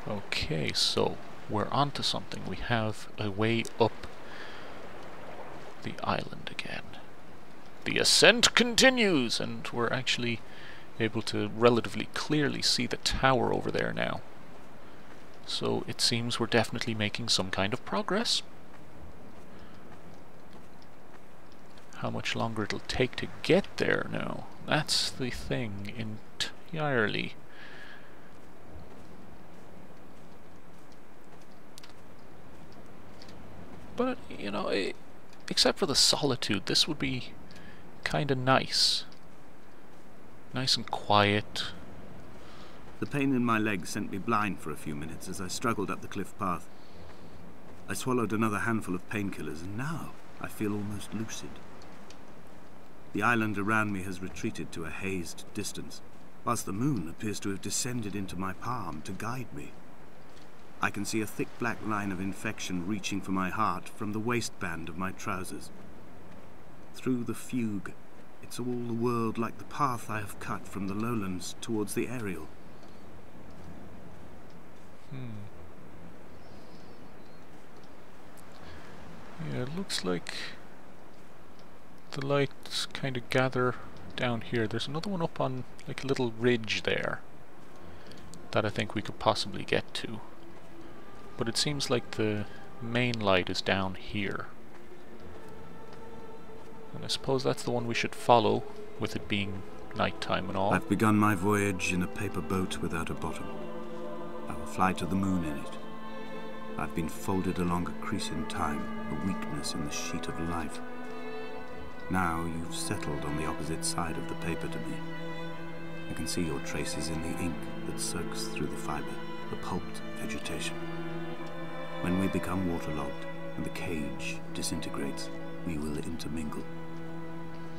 Okay, so we're onto something. We have a way up the island again. The ascent continues, and we're actually able to relatively clearly see the tower over there now. So it seems we're definitely making some kind of progress. How much longer it'll take to get there now, that's the thing entirely. But, you know, except for the solitude, this would be kinda nice. Nice and quiet. The pain in my leg sent me blind for a few minutes as I struggled up the cliff path. I swallowed another handful of painkillers, and now I feel almost lucid. The island around me has retreated to a hazed distance, whilst the moon appears to have descended into my palm to guide me. I can see a thick black line of infection reaching for my heart from the waistband of my trousers. Through the fugue, it's all the world like the path I have cut from the lowlands towards the aerial. Yeah, it looks like the lights kind of gather down here. There's another one up on like a little ridge there that I think we could possibly get to. But it seems like the main light is down here. And I suppose that's the one we should follow, with it being nighttime and all. I've begun my voyage in a paper boat without a bottom. I will fly to the moon in it. I've been folded along a crease in time, a weakness in the sheet of life. Now you've settled on the opposite side of the paper to me. I can see your traces in the ink that soaks through the fiber, the pulped vegetation. When we become waterlogged and the cage disintegrates, we will intermingle.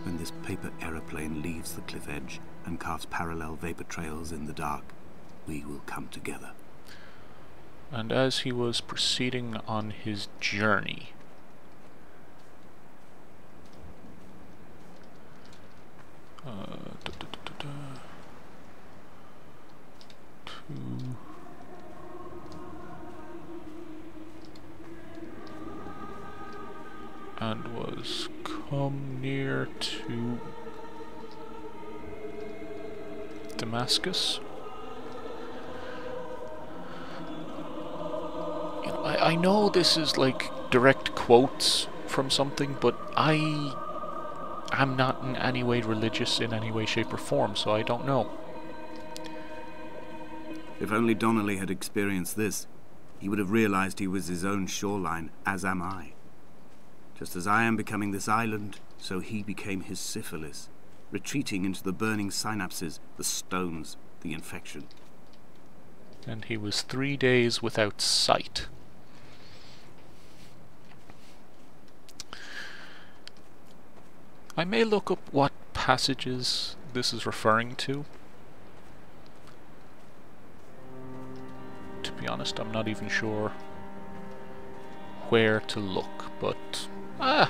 When this paper aeroplane leaves the cliff edge and carves parallel vapor trails in the dark, we will come together. And as he was proceeding on his journey, and was come near to Damascus. You know, I know this is like direct quotes from something, but I'm not in any way religious in any way, shape or form, so I don't know. If only Donnelly had experienced this, he would have realized he was his own shoreline, as am I. Just as I am becoming this island, so he became his syphilis, retreating into the burning synapses, the stones, the infection. And he was 3 days without sight. I may look up what passages this is referring to. To be honest, I'm not even sure where to look, but a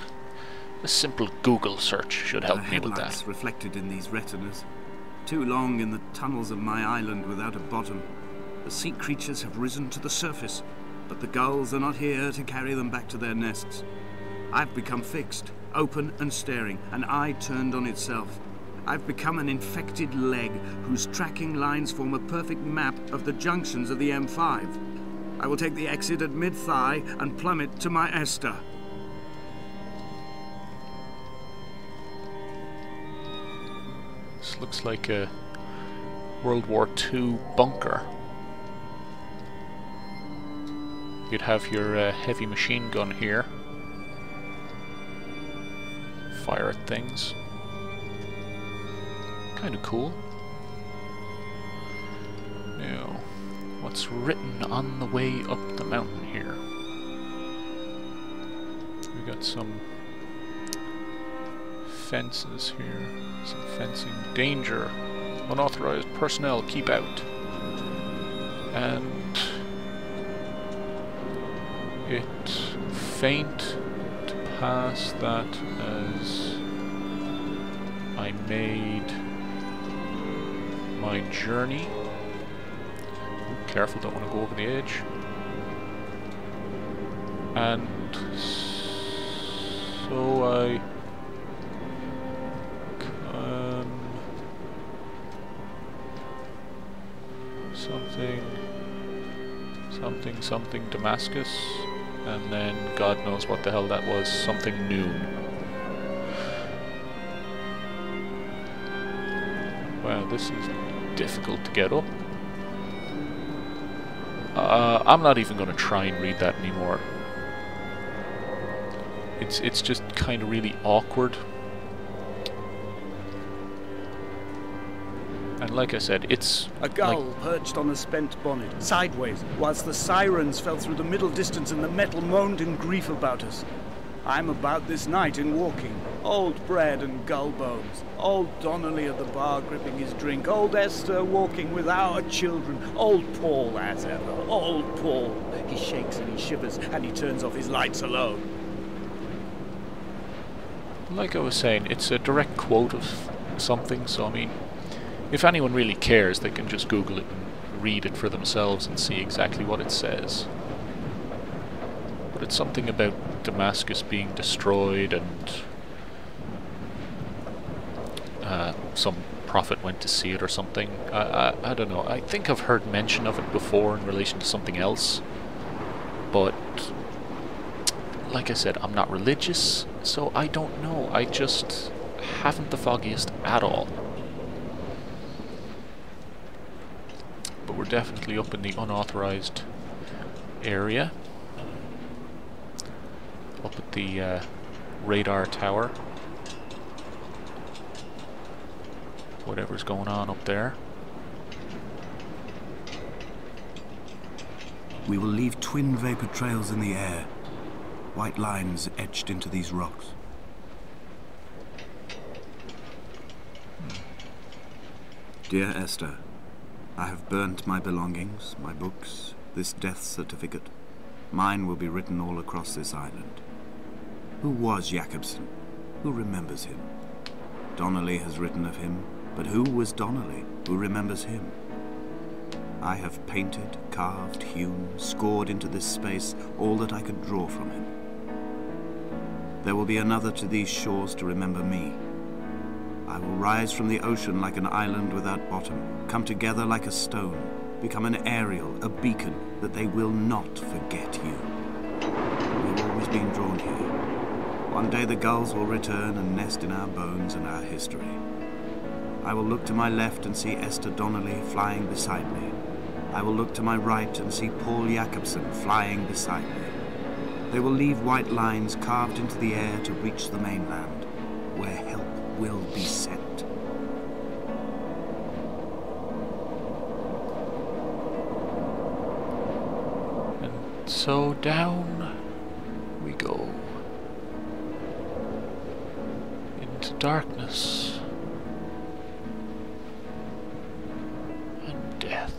simple Google search should help me with that. Reflected in these retinas. Too long in the tunnels of my island without a bottom. The sea creatures have risen to the surface, but the gulls are not here to carry them back to their nests. I've become fixed, open and staring, an eye turned on itself. I've become an infected leg whose tracking lines form a perfect map of the junctions of the M5. I will take the exit at mid-thigh and plummet to my Esther. This looks like a World War II bunker. You'd have your heavy machine gun here. Fire at things. Kinda cool. Now, what's written on the way up the mountain here? We got some fences here. Some fencing. Danger. Unauthorized personnel, keep out. And it faint to pass that as I made my journey. careful, don't want to go over the edge. And so I something Damascus, and then God knows what the hell that was, something noon. Wow, this is difficult to get up. I'm not even going to try and read that anymore. It's just kind of really awkward. And like I said, it's... A gull perched on a spent bonnet, sideways, whilst the sirens fell through the middle distance and the metal moaned in grief about us. I'm about this night in walking. Old bread and gull bones. Old Donnelly at the bar gripping his drink. Old Esther walking with our children. Old Paul as ever. Old Paul. He shakes and he shivers and he turns off his lights alone. Like I was saying, it's a direct quote of something, so I mean, if anyone really cares, they can just Google it and read it for themselves and see exactly what it says. But it's something about Damascus being destroyed, and some prophet went to see it or something. I don't know. I think I've heard mention of it before in relation to something else. But, like I said, I'm not religious, so I don't know. I just haven't the foggiest at all. But we're definitely up in the unauthorized area. Up at the radar tower. Whatever's going on up there. We will leave twin vapor trails in the air, white lines etched into these rocks. Dear Esther, I have burnt my belongings, my books, this death certificate. Mine will be written all across this island. Who was Jakobsen? Who remembers him? Donnelly has written of him, but who was Donnelly? Who remembers him? I have painted, carved, hewn, scored into this space all that I could draw from him. There will be another to these shores to remember me. I will rise from the ocean like an island without bottom, come together like a stone, become an aerial, a beacon, that they will not forget you. We've always been drawn here. One day the gulls will return and nest in our bones and our history. I will look to my left and see Esther Donnelly flying beside me. I will look to my right and see Paul Jakobsen flying beside me. They will leave white lines carved into the air to reach the mainland, where help will be sent. And so down we go. Into darkness. And death.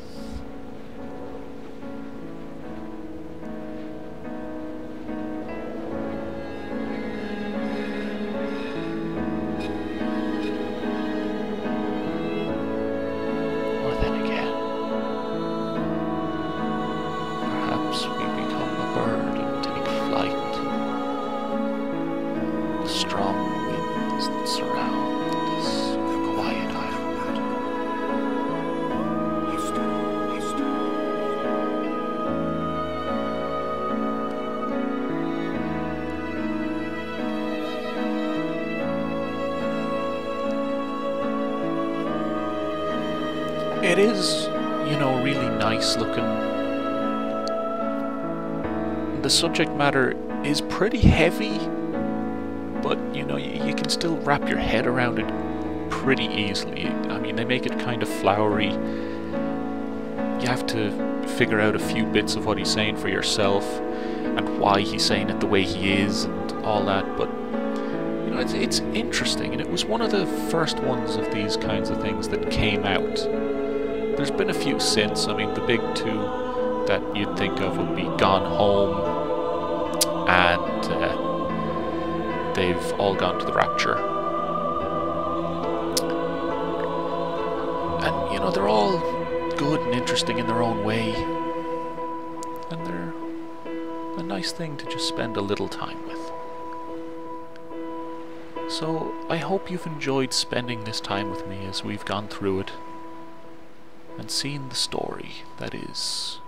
It is, you know, really nice looking. The subject matter is pretty heavy, but, you know, you can still wrap your head around it pretty easily. I mean, they make it kind of flowery. You have to figure out a few bits of what he's saying for yourself, and why he's saying it the way he is, and all that, but you know, it's interesting, and it was one of the first ones of these kinds of things that came out. There's been a few since. I mean, the big two that you'd think of would be Gone Home, and they've all gone to the Rapture. And, you know, they're all good and interesting. interesting in their own way. And they're a nice thing to just spend a little time with. So, I hope you've enjoyed spending this time with me as we've gone through it and seen the story that is